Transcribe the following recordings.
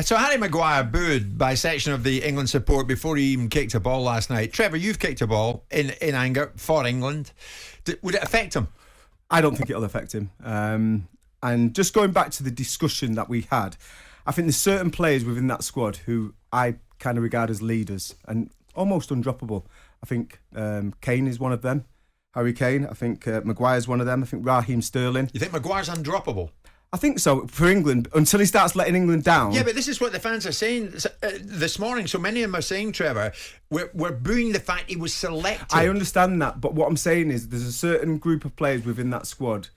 So Harry Maguire booed by a section of the England support before he even kicked a ball last night. Trevor, you've kicked a ball in anger for England. Would it affect him? I don't think it'll affect him. And just going back to the discussion that we had, I think there's certain players within that squad who I kind of regard as leaders and almost undroppable. I think Kane is one of them. Harry Kane. I think Maguire's one of them. I think Raheem Sterling. You think Maguire's undroppable? I think so, for England, until he starts letting England down. Yeah, but this is what the fans are saying this morning. So many of them are saying, Trevor, we're booing the fact he was selected. I understand that, but what I'm saying is there's a certain group of players within that squad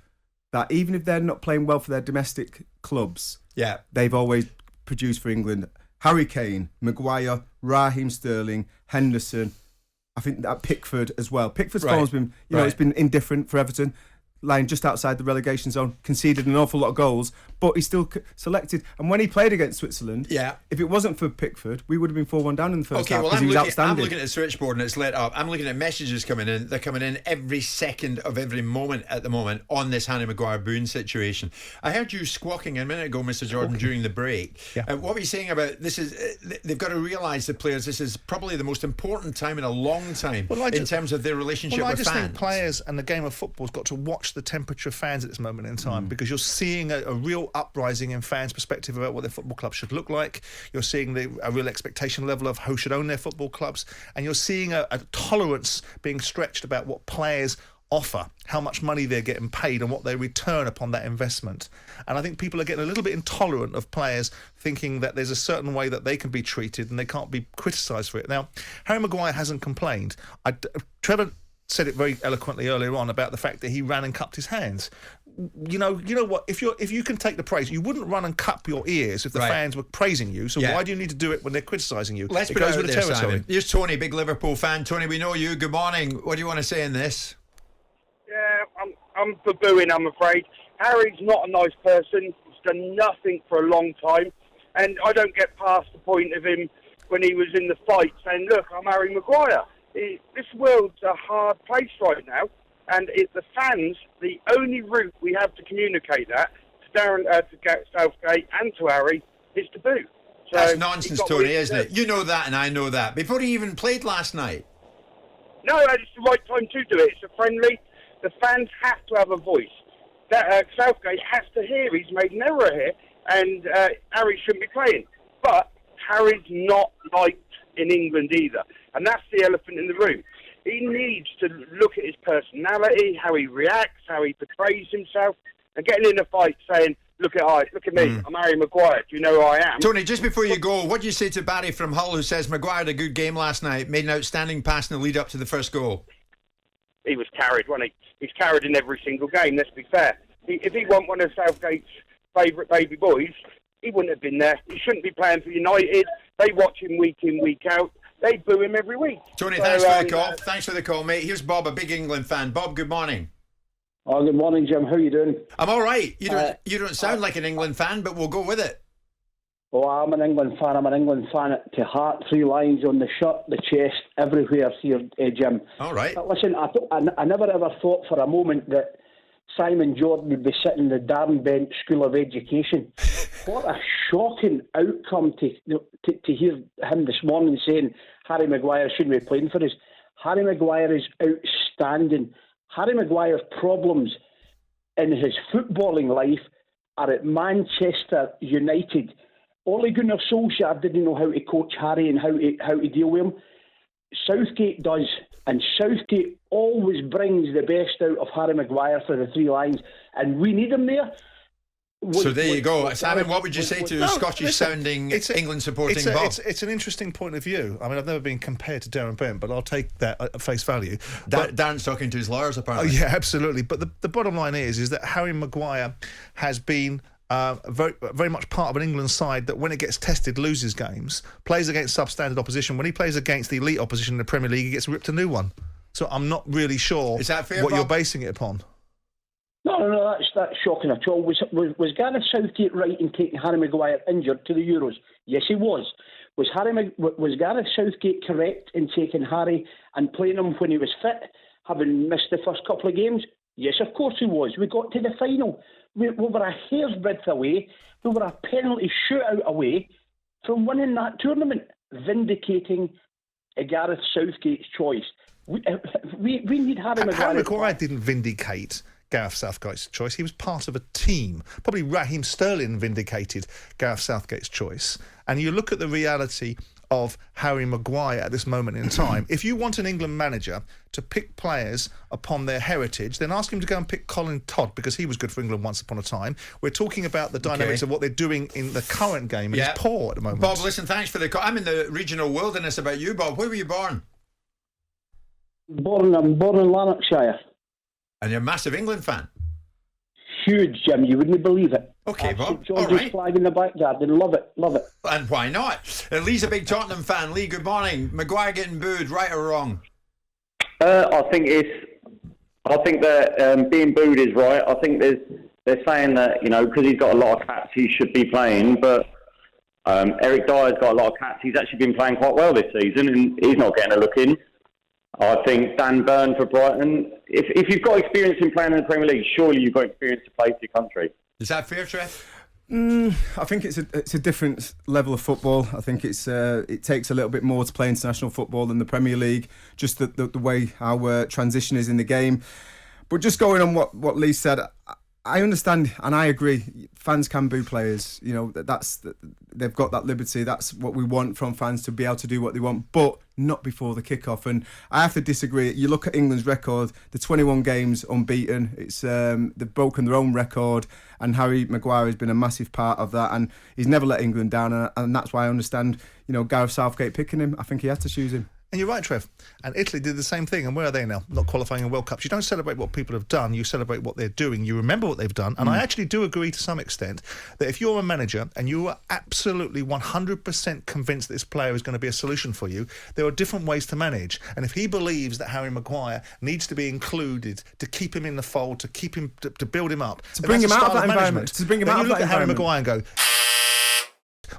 that even if they're not playing well for their domestic clubs, they've always produced for England. Harry Kane, Maguire, Raheem Sterling, Henderson, I think that Pickford as well. Pickford's form's been, it's been indifferent for Everton. Lying just outside the relegation zone, conceded an awful lot of goals, but he's still selected. And when he played against Switzerland, if it wasn't for Pickford, we would have been 4-1 down in the first half because he was outstanding. I'm looking at the switchboard and it's lit up. I'm looking at messages coming in. They're coming in every second of every moment at the moment on this Harry Maguire booing situation. I heard you squawking a minute ago, Mr. Jordan, during the break. What were you saying about this? They've got to realise, the players, this is probably the most important time in a long time in terms of their relationship with fans. I just think players and the game of football's got to watch the temperature of fans at this moment in time, because you're seeing a real uprising in fans' perspective about what their football club should look like. You're seeing a real expectation level of who should own their football clubs, and you're seeing a tolerance being stretched about what players offer, how much money they're getting paid and what they return upon that investment. And I think people are getting a little bit intolerant of players, thinking that there's a certain way that they can be treated and they can't be criticised for it. Now, Harry Maguire hasn't complained. Trevor said it very eloquently earlier on about the fact that he ran and cupped his hands. You know what? If you can take the praise, you wouldn't run and cup your ears if the fans were praising you. So why do you need to do it when they're criticising you? Let's put it out there, Simon. Here's Tony, big Liverpool fan. Tony, we know you. Good morning. What do you want to say in this? Yeah, I'm for booing, I'm afraid. Harry's not a nice person. He's done nothing for a long time. And I don't get past the point of him when he was in the fight saying, look, I'm Harry Maguire. This world's a hard place right now, and the fans, the only route we have to communicate that to Gareth Southgate and to Harry is to boo. So that's nonsense, Tony, isn't it? You know that and I know that. Before he even played last night. No, it's the right time to do it. It's a friendly. The fans have to have a voice. Southgate has to hear he's made an error here, and Harry shouldn't be playing. But Harry's not liked in England either. And that's the elephant in the room. He needs to look at his personality, how he reacts, how he portrays himself, and getting in a fight saying, look at me, I'm Harry Maguire, do you know who I am? Tony, just before you go, what do you say to Barry from Hull, who says Maguire had a good game last night, made an outstanding pass in the lead up to the first goal? He was carried, wasn't he? He's carried in every single game, let's be fair. If he wasn't one of Southgate's favourite baby boys, he wouldn't have been there. He shouldn't be playing for United. They watch him week in, week out. They boo him every week. Tony, thanks for the call. Thanks for the call, mate. Here's Bob, a big England fan. Bob, good morning. Oh, good morning, Jim. How are you doing? I'm all right. You don't sound like an England fan, but we'll go with it. Oh, I'm an England fan. I'm an England fan to heart. 3 lines on the shirt, the chest, everywhere here, Jim. All right. But listen, I never ever thought for a moment that Simon Jordan would be sitting in the Darnbent School of Education. What a shocking outcome to hear him this morning saying Harry Maguire shouldn't be playing for us. Harry Maguire is outstanding. Harry Maguire's problems in his footballing life are at Manchester United. Ole Gunnar Solskjaer didn't know how to coach Harry and how to deal with him. Southgate does, and Southgate always brings the best out of Harry Maguire for the 3 lines, and we need him there. So there you go. Simon, what would you say to Scottish-sounding, England-supporting Bob? It's an interesting point of view. I mean, I've never been compared to Darren Bent, but I'll take that at face value. Darren's talking to his lawyers, apparently. Oh, yeah, absolutely. But the bottom line is that Harry Maguire has been very, very much part of an England side that when it gets tested loses games, plays against substandard opposition. When he plays against the elite opposition in the Premier League, he gets ripped a new one. So I'm not really sure is that fair, what Bob? You're basing it upon. No, that's shocking at all. Was Gareth Southgate right in taking Harry Maguire injured to the Euros? Yes, he was. Was Gareth Southgate correct in taking Harry and playing him when he was fit, having missed the first couple of games? Yes, of course he was. We got to the final. We were a hair's breadth away. We were a penalty shootout away from winning that tournament, vindicating Gareth Southgate's choice. We need Harry Maguire. Harry Maguire didn't vindicate Gareth Southgate's choice. He was part of a team. Probably Raheem Sterling vindicated Gareth Southgate's choice. And you look at the reality of Harry Maguire at this moment in time. If you want an England manager to pick players upon their heritage, then ask him to go and pick Colin Todd, because he was good for England once upon a time. We're talking about the dynamics of what they're doing in the current game, and it's poor at the moment. Bob, listen, thanks for the call. I'm in the regional wilderness about you, Bob. Where were you born? I'm born in Lanarkshire. And you're a massive England fan? Huge, Jim. You wouldn't believe it. Okay, Bob. George's flag in the back garden. Love it. And why not? Lee's a big Tottenham fan. Lee, good morning. Maguire getting booed, right or wrong? I think that being booed is right. I think they're saying that, because he's got a lot of caps, he should be playing. But Eric Dyer's got a lot of caps. He's actually been playing quite well this season, and he's not getting a look in. I think Dan Burn for Brighton. If you've got experience in playing in the Premier League, surely you've got experience to play for your country. Is that fair, Trev? I think it's a different level of football. I think it takes a little bit more to play international football than the Premier League. Just the way our transition is in the game. But just going on what Lee said, I understand and I agree. Fans can boo players. They've got that liberty. That's what we want from fans, to be able to do what they want, but not before the kick-off. And I have to disagree. You look at England's record, the 21 games unbeaten. It's they've broken their own record, and Harry Maguire has been a massive part of that, and he's never let England down, and that's why I understand Gareth Southgate picking him. I think he had to choose him. And you're right, Trev. And Italy did the same thing. And where are they now? Not qualifying in World Cups. You don't celebrate what people have done. You celebrate what they're doing. You remember what they've done. And I actually do agree to some extent that if you're a manager and you are absolutely 100% convinced that this player is going to be a solution for you, there are different ways to manage. And if he believes that Harry Maguire needs to be included to keep him in the fold, to keep him, to build him up, to bring him out of that environment, to bring him out of that environment. Harry Maguire and go,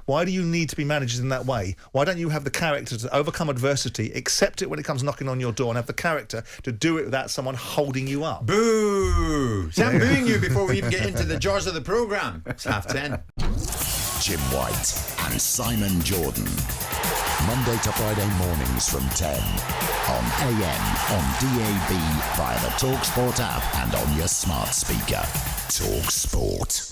why do you need to be managed in that way? Why don't you have the character to overcome adversity, accept it when it comes knocking on your door, and have the character to do it without someone holding you up? Boo! See, I'm booing you before we even get into the jaws of the programme. It's 10:30. Jim White and Simon Jordan. Monday to Friday mornings from 10 on AM, on DAB, via the talkSPORT app and on your smart speaker. talkSPORT.